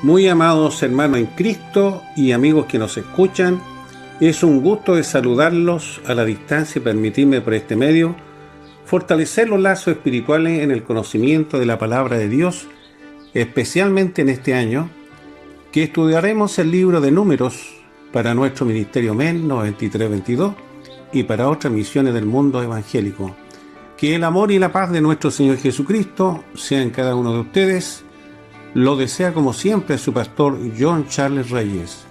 Muy amados hermanos en Cristo y amigos que nos escuchan, es un gusto de saludarlos a la distancia y permitirme por este medio fortalecer los lazos espirituales en el conocimiento de la palabra de Dios, especialmente en este año, que estudiaremos el libro de Números para nuestro Ministerio MEN 9322 y para otras misiones del mundo evangélico. Que el amor y la paz de nuestro Señor Jesucristo sean en cada uno de ustedes. Lo desea como siempre su pastor John Charles Reyes.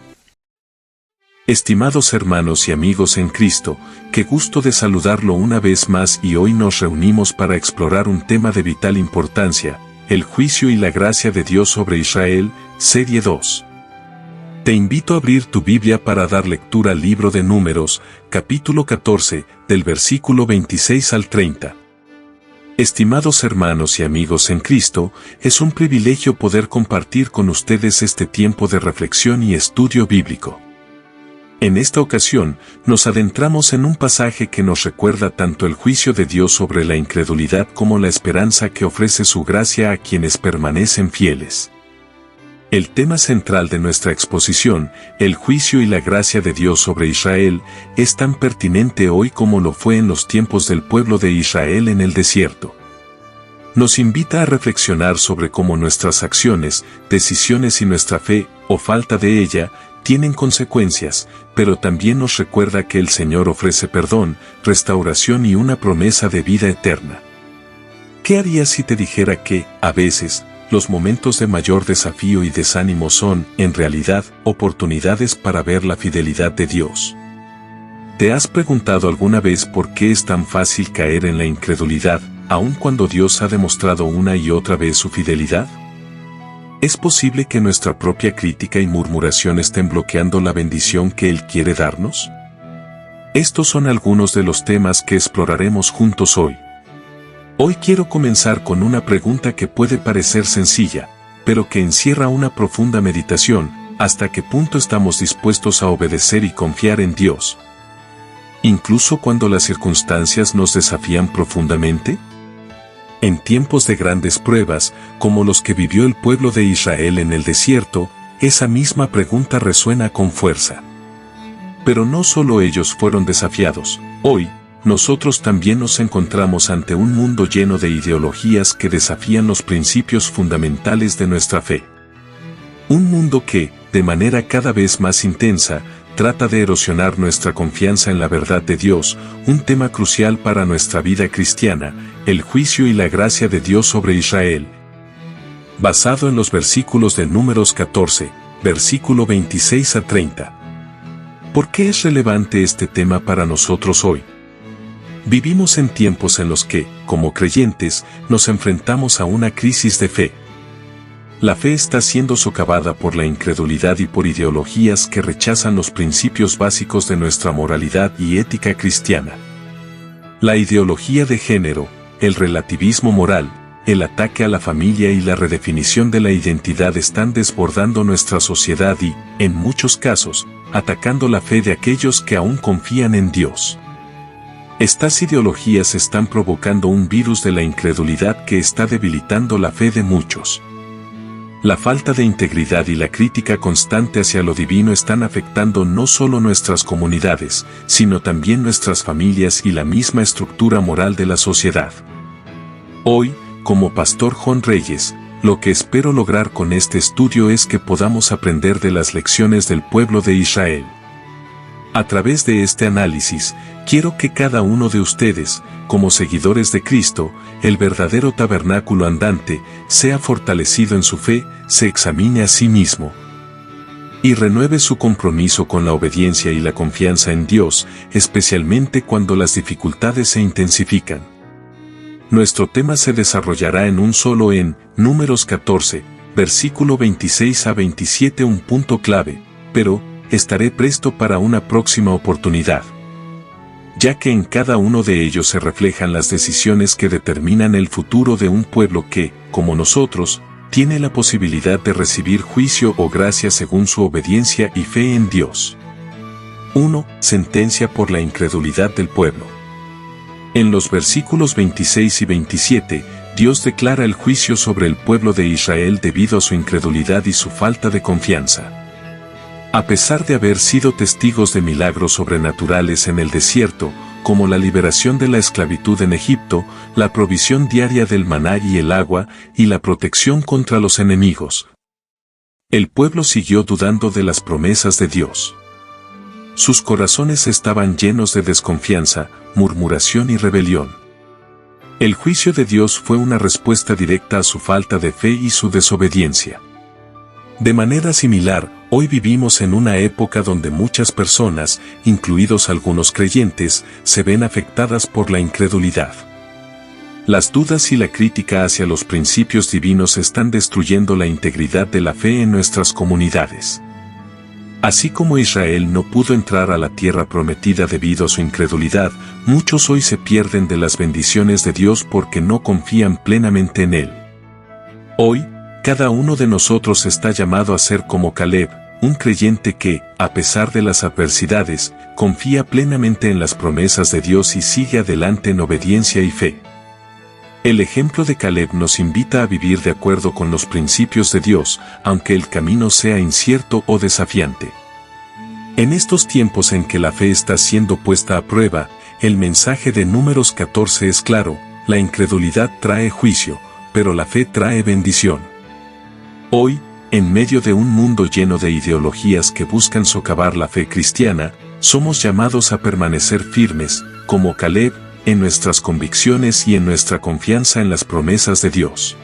Estimados hermanos y amigos en Cristo, qué gusto de saludarlo una vez más y hoy nos reunimos para explorar un tema de vital importancia, el juicio y la gracia de Dios sobre Israel, serie 2. Te invito a abrir tu Biblia para dar lectura al libro de Números, capítulo 14, del versículo 26 al 30. Estimados hermanos y amigos en Cristo, es un privilegio poder compartir con ustedes este tiempo de reflexión y estudio bíblico. En esta ocasión, nos adentramos en un pasaje que nos recuerda tanto el juicio de Dios sobre la incredulidad como la esperanza que ofrece su gracia a quienes permanecen fieles. El tema central de nuestra exposición, el juicio y la gracia de Dios sobre Israel, es tan pertinente hoy como lo fue en los tiempos del pueblo de Israel en el desierto. Nos invita a reflexionar sobre cómo nuestras acciones, decisiones y nuestra fe, o falta de ella, tienen consecuencias, pero también nos recuerda que el Señor ofrece perdón, restauración y una promesa de vida eterna. ¿Qué harías si te dijera que, a veces, los momentos de mayor desafío y desánimo son, en realidad, oportunidades para ver la fidelidad de Dios? ¿Te has preguntado alguna vez por qué es tan fácil caer en la incredulidad, aun cuando Dios ha demostrado una y otra vez su fidelidad? ¿Es posible que nuestra propia crítica y murmuración estén bloqueando la bendición que Él quiere darnos? Estos son algunos de los temas que exploraremos juntos hoy. Hoy quiero comenzar con una pregunta que puede parecer sencilla, pero que encierra una profunda meditación: ¿hasta qué punto estamos dispuestos a obedecer y confiar en Dios, incluso cuando las circunstancias nos desafían profundamente? En tiempos de grandes pruebas, como los que vivió el pueblo de Israel en el desierto, esa misma pregunta resuena con fuerza. Pero no solo ellos fueron desafiados. Hoy, nosotros también nos encontramos ante un mundo lleno de ideologías que desafían los principios fundamentales de nuestra fe. Un mundo que, de manera cada vez más intensa, trata de erosionar nuestra confianza en la verdad de Dios, un tema crucial para nuestra vida cristiana, el juicio y la gracia de Dios sobre Israel. Basado en los versículos de Números 14, versículo 26 a 30. ¿Por qué es relevante este tema para nosotros hoy? Vivimos en tiempos en los que, como creyentes, nos enfrentamos a una crisis de fe. La fe está siendo socavada por la incredulidad y por ideologías que rechazan los principios básicos de nuestra moralidad y ética cristiana. La ideología de género, el relativismo moral, el ataque a la familia y la redefinición de la identidad están desbordando nuestra sociedad y, en muchos casos, atacando la fe de aquellos que aún confían en Dios. Estas ideologías están provocando un virus de la incredulidad que está debilitando la fe de muchos. La falta de integridad y la crítica constante hacia lo divino están afectando no solo nuestras comunidades, sino también nuestras familias y la misma estructura moral de la sociedad. Hoy, como Pastor John Reyes, lo que espero lograr con este estudio es que podamos aprender de las lecciones del pueblo de Israel. A través de este análisis, quiero que cada uno de ustedes, como seguidores de Cristo, el verdadero tabernáculo andante, sea fortalecido en su fe, se examine a sí mismo y renueve su compromiso con la obediencia y la confianza en Dios, especialmente cuando las dificultades se intensifican. Nuestro tema se desarrollará en Números 14, versículo 26 a 27, un punto clave, pero estaré presto para una próxima oportunidad, ya que en cada uno de ellos se reflejan las decisiones que determinan el futuro de un pueblo que, como nosotros, tiene la posibilidad de recibir juicio o gracia según su obediencia y fe en Dios. 1. Sentencia por la incredulidad del pueblo. En los versículos 26 y 27, Dios declara el juicio sobre el pueblo de Israel debido a su incredulidad y su falta de confianza. A pesar de haber sido testigos de milagros sobrenaturales en el desierto, como la liberación de la esclavitud en Egipto, la provisión diaria del maná y el agua, y la protección contra los enemigos, el pueblo siguió dudando de las promesas de Dios. Sus corazones estaban llenos de desconfianza, murmuración y rebelión. El juicio de Dios fue una respuesta directa a su falta de fe y su desobediencia. De manera similar, hoy vivimos en una época donde muchas personas, incluidos algunos creyentes, se ven afectadas por la incredulidad. Las dudas y la crítica hacia los principios divinos están destruyendo la integridad de la fe en nuestras comunidades. Así como Israel no pudo entrar a la tierra prometida debido a su incredulidad, muchos hoy se pierden de las bendiciones de Dios porque no confían plenamente en Él. Hoy, cada uno de nosotros está llamado a ser como Caleb, un creyente que, a pesar de las adversidades, confía plenamente en las promesas de Dios y sigue adelante en obediencia y fe. El ejemplo de Caleb nos invita a vivir de acuerdo con los principios de Dios, aunque el camino sea incierto o desafiante. En estos tiempos en que la fe está siendo puesta a prueba, el mensaje de Números 14 es claro: la incredulidad trae juicio, pero la fe trae bendición. Hoy, en medio de un mundo lleno de ideologías que buscan socavar la fe cristiana, somos llamados a permanecer firmes, como Caleb, en nuestras convicciones y en nuestra confianza en las promesas de Dios.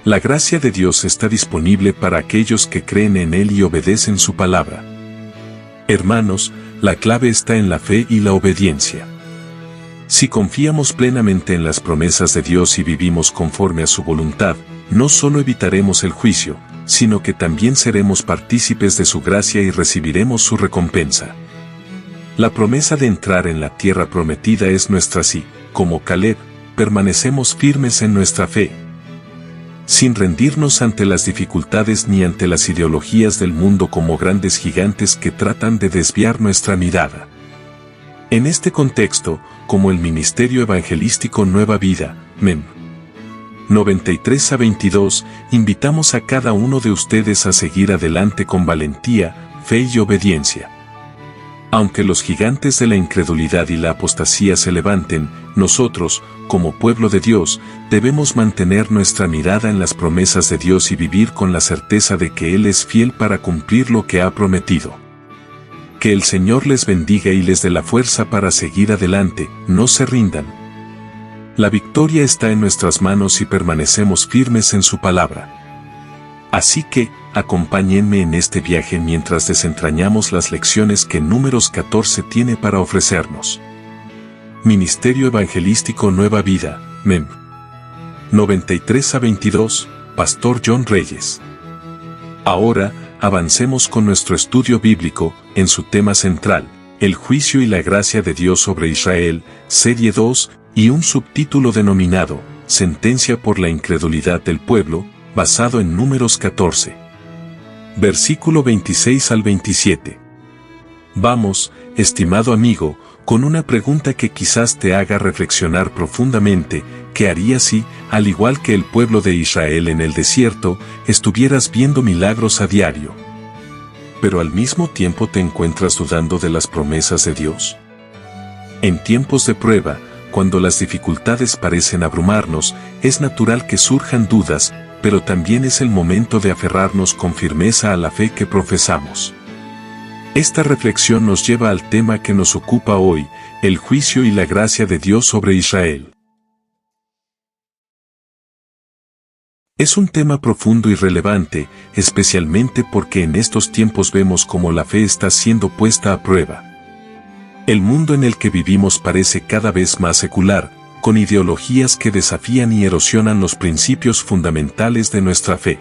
La gracia de Dios está disponible para aquellos que creen en Él y obedecen su palabra. Hermanos, la clave está en la fe y la obediencia. Si confiamos plenamente en las promesas de Dios y vivimos conforme a su voluntad, no solo evitaremos el juicio, sino que también seremos partícipes de su gracia y recibiremos su recompensa. La promesa de entrar en la tierra prometida es nuestra si, como Caleb, permanecemos firmes en nuestra fe, sin rendirnos ante las dificultades ni ante las ideologías del mundo como grandes gigantes que tratan de desviar nuestra mirada. En este contexto, como el Ministerio Evangelístico Nueva Vida, MEM 93 a 22, invitamos a cada uno de ustedes a seguir adelante con valentía, fe y obediencia. Aunque los gigantes de la incredulidad y la apostasía se levanten, nosotros, como pueblo de Dios, debemos mantener nuestra mirada en las promesas de Dios y vivir con la certeza de que Él es fiel para cumplir lo que ha prometido. Que el Señor les bendiga y les dé la fuerza para seguir adelante, no se rindan. La victoria está en nuestras manos y permanecemos firmes en su palabra. Así que, acompáñenme en este viaje mientras desentrañamos las lecciones que Números 14 tiene para ofrecernos. Ministerio Evangelístico Nueva Vida, MEM 93 a 22, Pastor John Reyes. Ahora, avancemos con nuestro estudio bíblico, en su tema central, el juicio y la gracia de Dios sobre Israel, serie 2, y un subtítulo denominado, Sentencia por la incredulidad del pueblo, basado en Números 14. Versículo 26 al 27. Vamos, estimado amigo, con una pregunta que quizás te haga reflexionar profundamente: ¿qué harías si, al igual que el pueblo de Israel en el desierto, estuvieras viendo milagros a diario, pero al mismo tiempo te encuentras dudando de las promesas de Dios? En tiempos de prueba, cuando las dificultades parecen abrumarnos, es natural que surjan dudas, pero también es el momento de aferrarnos con firmeza a la fe que profesamos. Esta reflexión nos lleva al tema que nos ocupa hoy, el juicio y la gracia de Dios sobre Israel. Es un tema profundo y relevante, especialmente porque en estos tiempos vemos cómo la fe está siendo puesta a prueba. El mundo en el que vivimos parece cada vez más secular, con ideologías que desafían y erosionan los principios fundamentales de nuestra fe.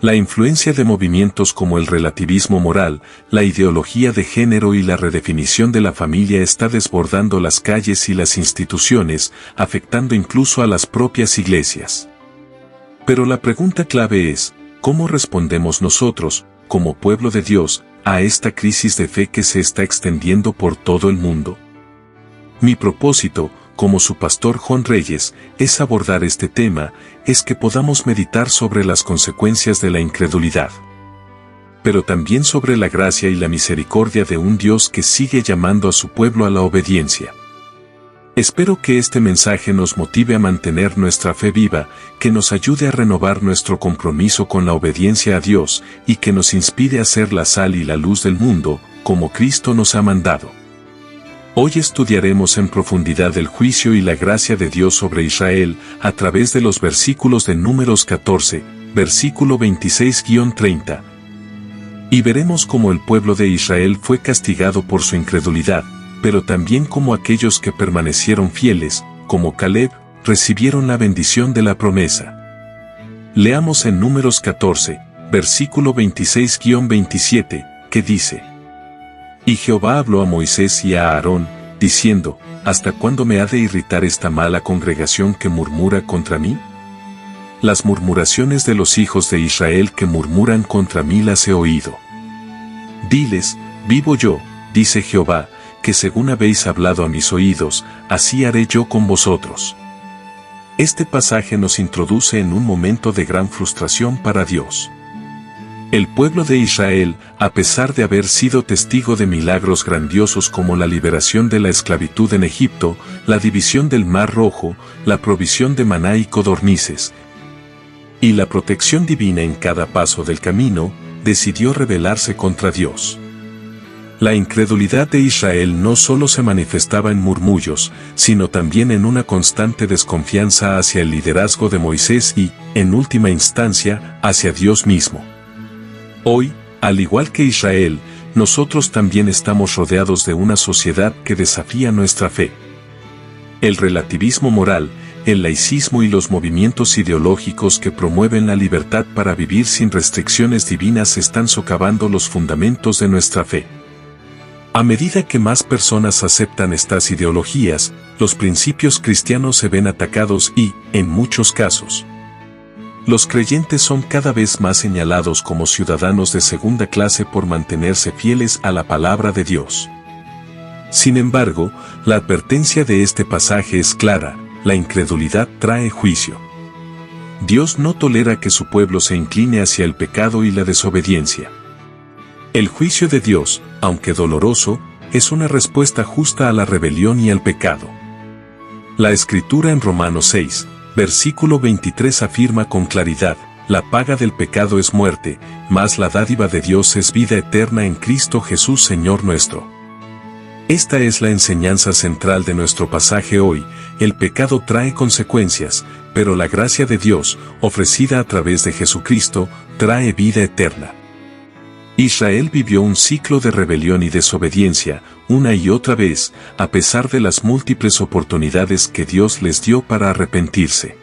La influencia de movimientos como el relativismo moral, la ideología de género y la redefinición de la familia está desbordando las calles y las instituciones, afectando incluso a las propias iglesias. Pero la pregunta clave es, ¿cómo respondemos nosotros, como pueblo de Dios, a esta crisis de fe que se está extendiendo por todo el mundo? Mi propósito, como su pastor Juan Reyes, es abordar este tema, es que podamos meditar sobre las consecuencias de la incredulidad, pero también sobre la gracia y la misericordia de un Dios que sigue llamando a su pueblo a la obediencia. Espero que este mensaje nos motive a mantener nuestra fe viva, que nos ayude a renovar nuestro compromiso con la obediencia a Dios y que nos inspire a ser la sal y la luz del mundo, como Cristo nos ha mandado. Hoy estudiaremos en profundidad el juicio y la gracia de Dios sobre Israel a través de los versículos de Números 14, versículo 26-30. Y veremos cómo el pueblo de Israel fue castigado por su incredulidad, pero también cómo aquellos que permanecieron fieles, como Caleb, recibieron la bendición de la promesa. Leamos en Números 14, versículo 26-27, que dice: Y Jehová habló a Moisés y a Aarón, diciendo: ¿Hasta cuándo me ha de irritar esta mala congregación que murmura contra mí? Las murmuraciones de los hijos de Israel que murmuran contra mí las he oído. Diles: vivo yo, dice Jehová, que según habéis hablado a mis oídos, así haré yo con vosotros. Este pasaje nos introduce en un momento de gran frustración para Dios. El pueblo de Israel, a pesar de haber sido testigo de milagros grandiosos como la liberación de la esclavitud en Egipto, la división del Mar Rojo, la provisión de maná y codornices, y la protección divina en cada paso del camino, decidió rebelarse contra Dios. La incredulidad de Israel no solo se manifestaba en murmullos, sino también en una constante desconfianza hacia el liderazgo de Moisés y, en última instancia, hacia Dios mismo. Hoy, al igual que Israel, nosotros también estamos rodeados de una sociedad que desafía nuestra fe. El relativismo moral, el laicismo y los movimientos ideológicos que promueven la libertad para vivir sin restricciones divinas están socavando los fundamentos de nuestra fe. A medida que más personas aceptan estas ideologías, los principios cristianos se ven atacados y, en muchos casos, los creyentes son cada vez más señalados como ciudadanos de segunda clase por mantenerse fieles a la palabra de Dios. Sin embargo, la advertencia de este pasaje es clara: la incredulidad trae juicio. Dios no tolera que su pueblo se incline hacia el pecado y la desobediencia. El juicio de Dios, aunque doloroso, es una respuesta justa a la rebelión y al pecado. La Escritura en Romanos 6, versículo 23 afirma con claridad: la paga del pecado es muerte, mas la dádiva de Dios es vida eterna en Cristo Jesús Señor nuestro. Esta es la enseñanza central de nuestro pasaje hoy: el pecado trae consecuencias, pero la gracia de Dios, ofrecida a través de Jesucristo, trae vida eterna. Israel vivió un ciclo de rebelión y desobediencia, una y otra vez, a pesar de las múltiples oportunidades que Dios les dio para arrepentirse.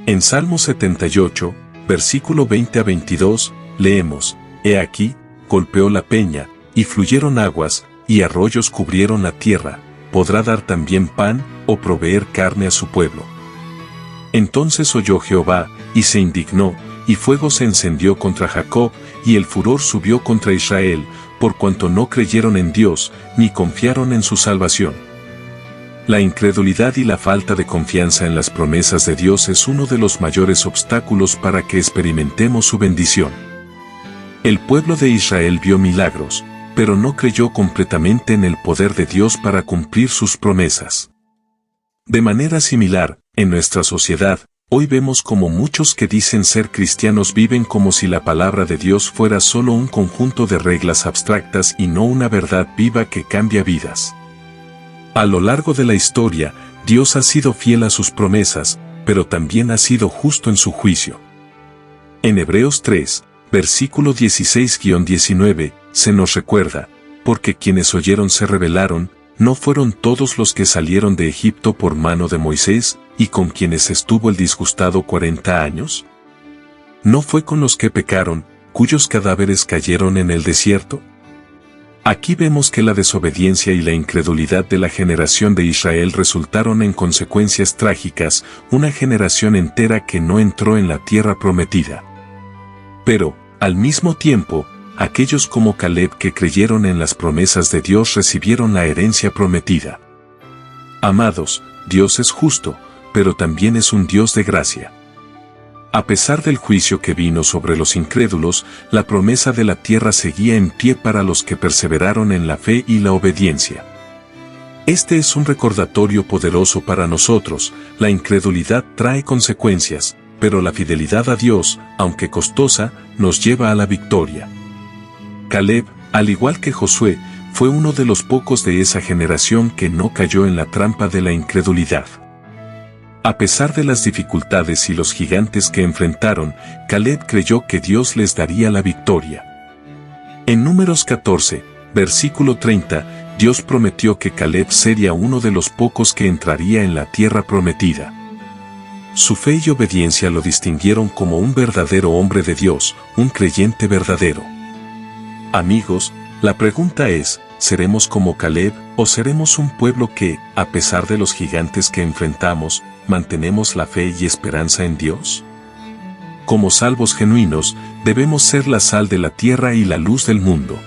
En Salmo 78, versículo 20-22, leemos: He aquí, golpeó la peña, y fluyeron aguas, y arroyos cubrieron la tierra, ¿podrá dar también pan, o proveer carne a su pueblo? Entonces oyó Jehová, y se indignó, y fuego se encendió contra Jacob, y el furor subió contra Israel, por cuanto no creyeron en Dios, ni confiaron en su salvación. La incredulidad y la falta de confianza en las promesas de Dios es uno de los mayores obstáculos para que experimentemos su bendición. El pueblo de Israel vio milagros, pero no creyó completamente en el poder de Dios para cumplir sus promesas. De manera similar, en nuestra sociedad, hoy vemos como muchos que dicen ser cristianos viven como si la palabra de Dios fuera solo un conjunto de reglas abstractas y no una verdad viva que cambia vidas. A lo largo de la historia, Dios ha sido fiel a sus promesas, pero también ha sido justo en su juicio. En Hebreos 3, versículo 16-19, se nos recuerda: porque quienes oyeron se rebelaron, ¿no fueron todos los que salieron de Egipto por mano de Moisés, y con quienes estuvo el disgustado 40 años? ¿No fue con los que pecaron, cuyos cadáveres cayeron en el desierto? Aquí vemos que la desobediencia y la incredulidad de la generación de Israel resultaron en consecuencias trágicas, una generación entera que no entró en la tierra prometida. Pero, al mismo tiempo, aquellos como Caleb que creyeron en las promesas de Dios recibieron la herencia prometida. Amados, Dios es justo, pero también es un Dios de gracia. A pesar del juicio que vino sobre los incrédulos, la promesa de la tierra seguía en pie para los que perseveraron en la fe y la obediencia. Este es un recordatorio poderoso para nosotros. La incredulidad trae consecuencias, pero la fidelidad a Dios, aunque costosa, nos lleva a la victoria. Caleb, al igual que Josué, fue uno de los pocos de esa generación que no cayó en la trampa de la incredulidad. A pesar de las dificultades y los gigantes que enfrentaron, Caleb creyó que Dios les daría la victoria. En Números 14, versículo 30, Dios prometió que Caleb sería uno de los pocos que entraría en la tierra prometida. Su fe y obediencia lo distinguieron como un verdadero hombre de Dios, un creyente verdadero. Amigos, la pregunta es, ¿seremos como Caleb o seremos un pueblo que, a pesar de los gigantes que enfrentamos, mantenemos la fe y esperanza en Dios? Como salvos genuinos, debemos ser la sal de la tierra y la luz del mundo.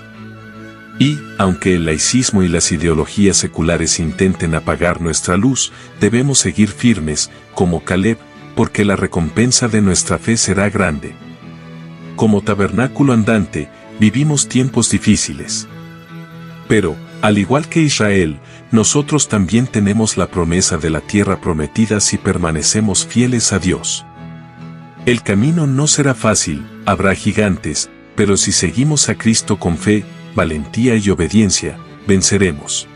Y, aunque el laicismo y las ideologías seculares intenten apagar nuestra luz, debemos seguir firmes, como Caleb, porque la recompensa de nuestra fe será grande. Como tabernáculo andante, vivimos tiempos difíciles. Pero, al igual que Israel, nosotros también tenemos la promesa de la tierra prometida si permanecemos fieles a Dios. El camino no será fácil, habrá gigantes, pero si seguimos a Cristo con fe, valentía y obediencia, venceremos.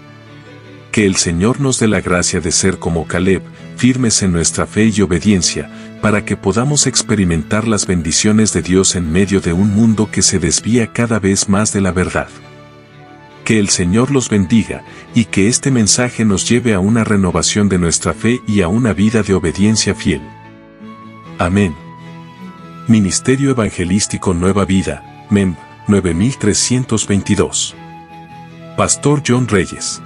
Que el Señor nos dé la gracia de ser como Caleb, firmes en nuestra fe y obediencia, para que podamos experimentar las bendiciones de Dios en medio de un mundo que se desvía cada vez más de la verdad. Que el Señor los bendiga, y que este mensaje nos lleve a una renovación de nuestra fe y a una vida de obediencia fiel. Amén. Ministerio Evangelístico Nueva Vida, MEM 9322. Pastor John Reyes.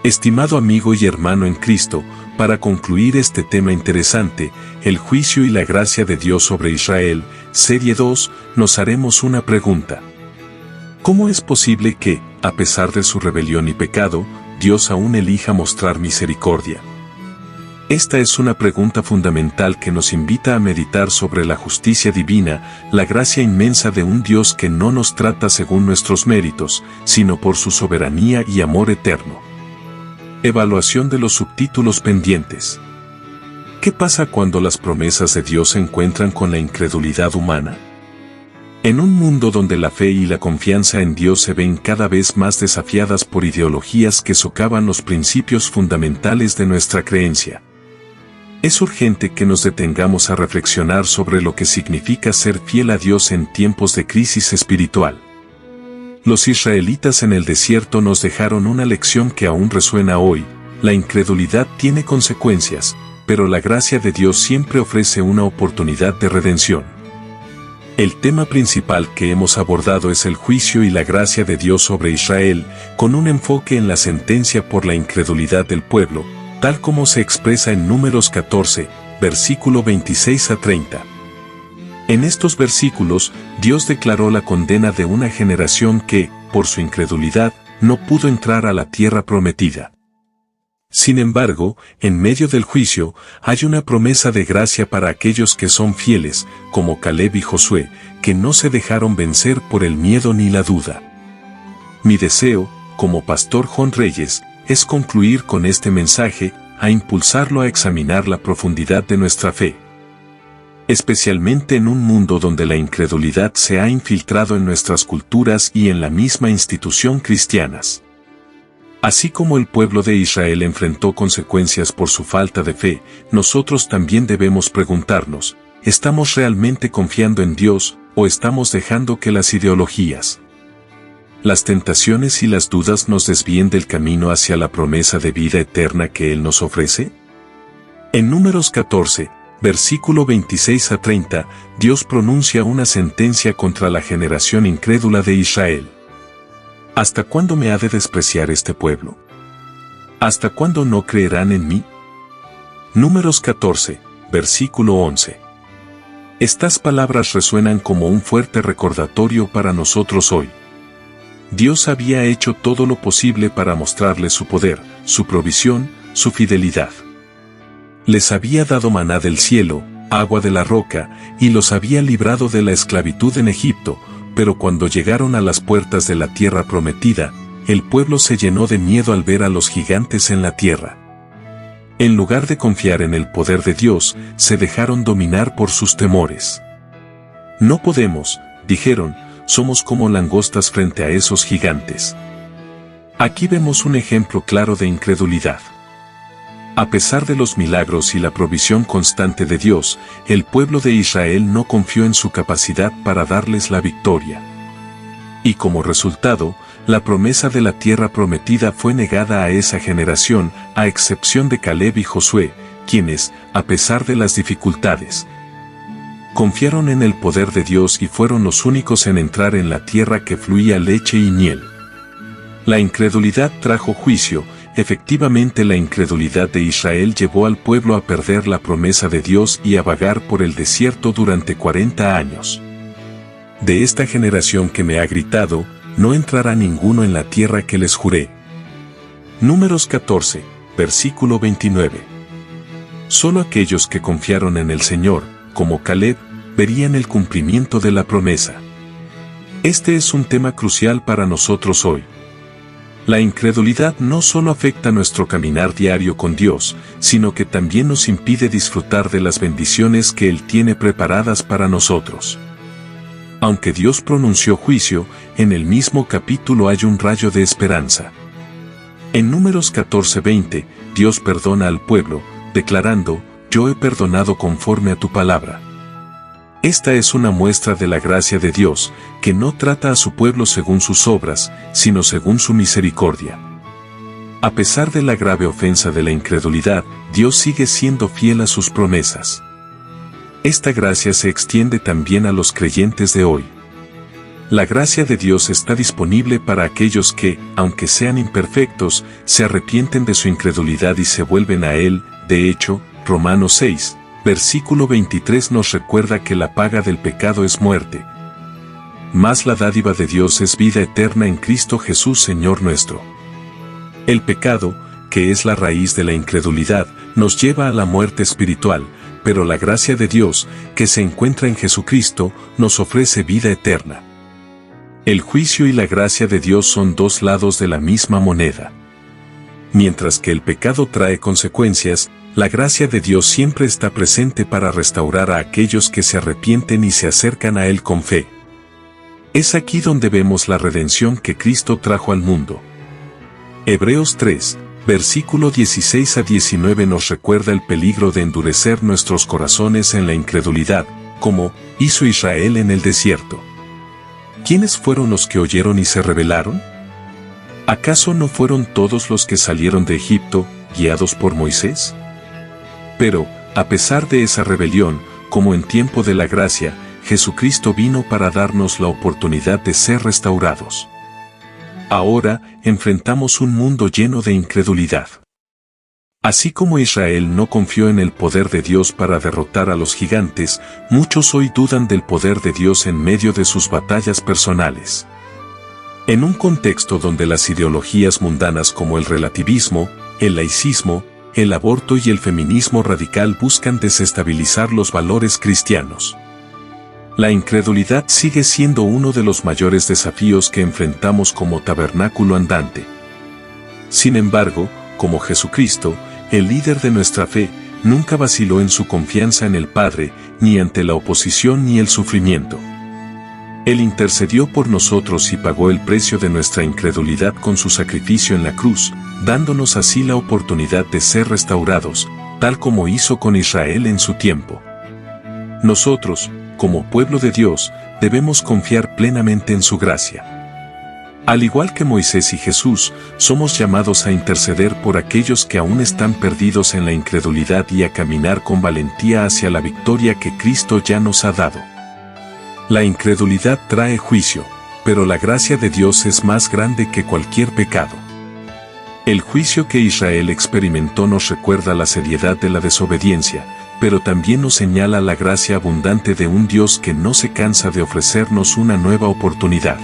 Estimado amigo y hermano en Cristo, para concluir este tema interesante, el juicio y la gracia de Dios sobre Israel, serie 2, nos haremos una pregunta. ¿Cómo es posible que, a pesar de su rebelión y pecado, Dios aún elija mostrar misericordia? Esta es una pregunta fundamental que nos invita a meditar sobre la justicia divina, la gracia inmensa de un Dios que no nos trata según nuestros méritos, sino por su soberanía y amor eterno. Evaluación de los subtítulos pendientes. ¿Qué pasa cuando las promesas de Dios se encuentran con la incredulidad humana? En un mundo donde la fe y la confianza en Dios se ven cada vez más desafiadas por ideologías que socavan los principios fundamentales de nuestra creencia, es urgente que nos detengamos a reflexionar sobre lo que significa ser fiel a Dios en tiempos de crisis espiritual. Los israelitas en el desierto nos dejaron una lección que aún resuena hoy: la incredulidad tiene consecuencias, pero la gracia de Dios siempre ofrece una oportunidad de redención. El tema principal que hemos abordado es el juicio y la gracia de Dios sobre Israel, con un enfoque en la sentencia por la incredulidad del pueblo, tal como se expresa en Números 14, versículo 26 a 30. En estos versículos, Dios declaró la condena de una generación que, por su incredulidad, no pudo entrar a la tierra prometida. Sin embargo, en medio del juicio, hay una promesa de gracia para aquellos que son fieles, como Caleb y Josué, que no se dejaron vencer por el miedo ni la duda. Mi deseo, como Pastor John Reyes, es concluir con este mensaje, a impulsarlo a examinar la profundidad de nuestra fe. Especialmente en un mundo donde la incredulidad se ha infiltrado en nuestras culturas y en la misma institución cristianas. Así como el pueblo de Israel enfrentó consecuencias por su falta de fe, nosotros también debemos preguntarnos, ¿estamos realmente confiando en Dios, o estamos dejando que las ideologías, las tentaciones y las dudas nos desvíen del camino hacia la promesa de vida eterna que Él nos ofrece? En Números 14, versículo 26 a 30, Dios pronuncia una sentencia contra la generación incrédula de Israel. ¿Hasta cuándo me ha de despreciar este pueblo? ¿Hasta cuándo no creerán en mí? Números 14, versículo 11. Estas palabras resuenan como un fuerte recordatorio para nosotros hoy. Dios había hecho todo lo posible para mostrarles su poder, su provisión, su fidelidad. Les había dado maná del cielo, agua de la roca, y los había librado de la esclavitud en Egipto, pero cuando llegaron a las puertas de la tierra prometida, el pueblo se llenó de miedo al ver a los gigantes en la tierra. En lugar de confiar en el poder de Dios, se dejaron dominar por sus temores. No podemos, dijeron, somos como langostas frente a esos gigantes. Aquí vemos un ejemplo claro de incredulidad. A pesar de los milagros y la provisión constante de Dios, el pueblo de Israel no confió en su capacidad para darles la victoria. Y como resultado, la promesa de la tierra prometida fue negada a esa generación, a excepción de Caleb y Josué, quienes, a pesar de las dificultades, confiaron en el poder de Dios y fueron los únicos en entrar en la tierra que fluía leche y miel. La incredulidad trajo juicio. Efectivamente, la incredulidad de Israel llevó al pueblo a perder la promesa de Dios y a vagar por el desierto durante 40 años. De esta generación que me ha gritado, no entrará ninguno en la tierra que les juré. Números 14, versículo 29. Solo aquellos que confiaron en el Señor, como Caleb, verían el cumplimiento de la promesa. Este es un tema crucial para nosotros hoy. La incredulidad no solo afecta nuestro caminar diario con Dios, sino que también nos impide disfrutar de las bendiciones que Él tiene preparadas para nosotros. Aunque Dios pronunció juicio, en el mismo capítulo hay un rayo de esperanza. En Números 14:20, Dios perdona al pueblo, declarando, yo he perdonado conforme a tu palabra. Esta es una muestra de la gracia de Dios, que no trata a su pueblo según sus obras, sino según su misericordia. A pesar de la grave ofensa de la incredulidad, Dios sigue siendo fiel a sus promesas. Esta gracia se extiende también a los creyentes de hoy. La gracia de Dios está disponible para aquellos que, aunque sean imperfectos, se arrepienten de su incredulidad y se vuelven a Él. De hecho, Romanos 6. Versículo 23 nos recuerda que la paga del pecado es muerte. Mas la dádiva de Dios es vida eterna en Cristo Jesús Señor nuestro. El pecado, que es la raíz de la incredulidad, nos lleva a la muerte espiritual, pero la gracia de Dios, que se encuentra en Jesucristo, nos ofrece vida eterna. El juicio y la gracia de Dios son dos lados de la misma moneda. Mientras que el pecado trae consecuencias, la gracia de Dios siempre está presente para restaurar a aquellos que se arrepienten y se acercan a Él con fe. Es aquí donde vemos la redención que Cristo trajo al mundo. Hebreos 3, versículo 16 a 19 nos recuerda el peligro de endurecer nuestros corazones en la incredulidad, como hizo Israel en el desierto. ¿Quiénes fueron los que oyeron y se rebelaron? ¿Acaso no fueron todos los que salieron de Egipto, guiados por Moisés? Pero, a pesar de esa rebelión, como en tiempo de la gracia, Jesucristo vino para darnos la oportunidad de ser restaurados. Ahora, enfrentamos un mundo lleno de incredulidad. Así como Israel no confió en el poder de Dios para derrotar a los gigantes, muchos hoy dudan del poder de Dios en medio de sus batallas personales. En un contexto donde las ideologías mundanas como el relativismo, el laicismo, el aborto y el feminismo radical buscan desestabilizar los valores cristianos. La incredulidad sigue siendo uno de los mayores desafíos que enfrentamos como tabernáculo andante. Sin embargo, como Jesucristo, el líder de nuestra fe, nunca vaciló en su confianza en el Padre, ni ante la oposición ni el sufrimiento. Él intercedió por nosotros y pagó el precio de nuestra incredulidad con su sacrificio en la cruz, dándonos así la oportunidad de ser restaurados, tal como hizo con Israel en su tiempo. Nosotros, como pueblo de Dios, debemos confiar plenamente en su gracia. Al igual que Moisés y Jesús, somos llamados a interceder por aquellos que aún están perdidos en la incredulidad y a caminar con valentía hacia la victoria que Cristo ya nos ha dado. La incredulidad trae juicio, pero la gracia de Dios es más grande que cualquier pecado. El juicio que Israel experimentó nos recuerda la seriedad de la desobediencia, pero también nos señala la gracia abundante de un Dios que no se cansa de ofrecernos una nueva oportunidad.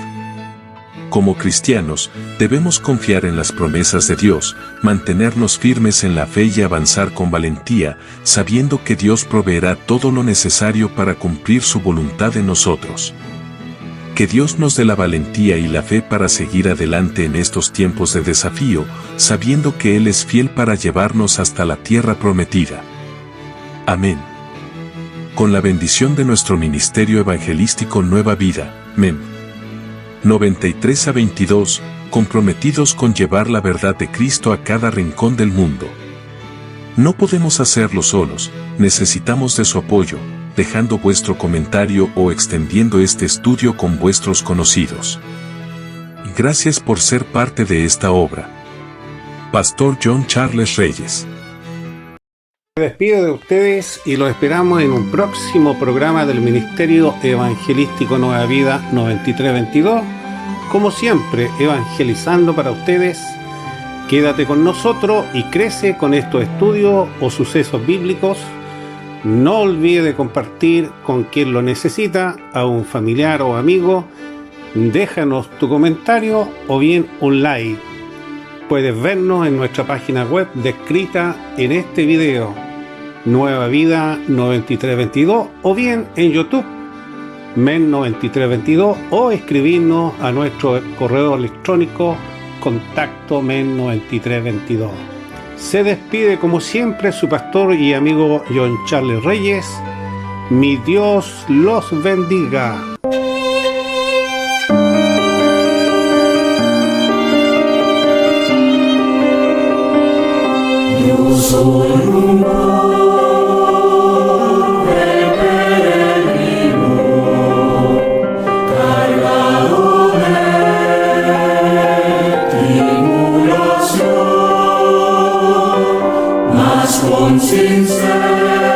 Como cristianos, debemos confiar en las promesas de Dios, mantenernos firmes en la fe y avanzar con valentía, sabiendo que Dios proveerá todo lo necesario para cumplir su voluntad en nosotros. Que Dios nos dé la valentía y la fe para seguir adelante en estos tiempos de desafío, sabiendo que Él es fiel para llevarnos hasta la tierra prometida. Amén. Con la bendición de nuestro ministerio evangelístico Nueva Vida, MEM 93 a 22, comprometidos con llevar la verdad de Cristo a cada rincón del mundo. No podemos hacerlo solos, necesitamos de su apoyo, dejando vuestro comentario o extendiendo este estudio con vuestros conocidos. Gracias por ser parte de esta obra. Pastor John Charles Reyes. Me despido de ustedes y los esperamos en un próximo programa del Ministerio Evangelístico Nueva Vida 9322. Como siempre, evangelizando para ustedes. Quédate con nosotros y crece con estos estudios o sucesos bíblicos. No olvide de compartir con quien lo necesita, a un familiar o amigo. Déjanos tu comentario o bien un like. Puedes vernos en nuestra página web descrita en este video, Nueva Vida 9322, o bien en YouTube, MEN 9322, o escribirnos a nuestro correo electrónico contacto MEN 9322. Se despide como siempre su pastor y amigo John Charles Reyes. Mi Dios los bendiga. Yo soy un pobre peregrino, cargado de tribulación, mas con sinceridad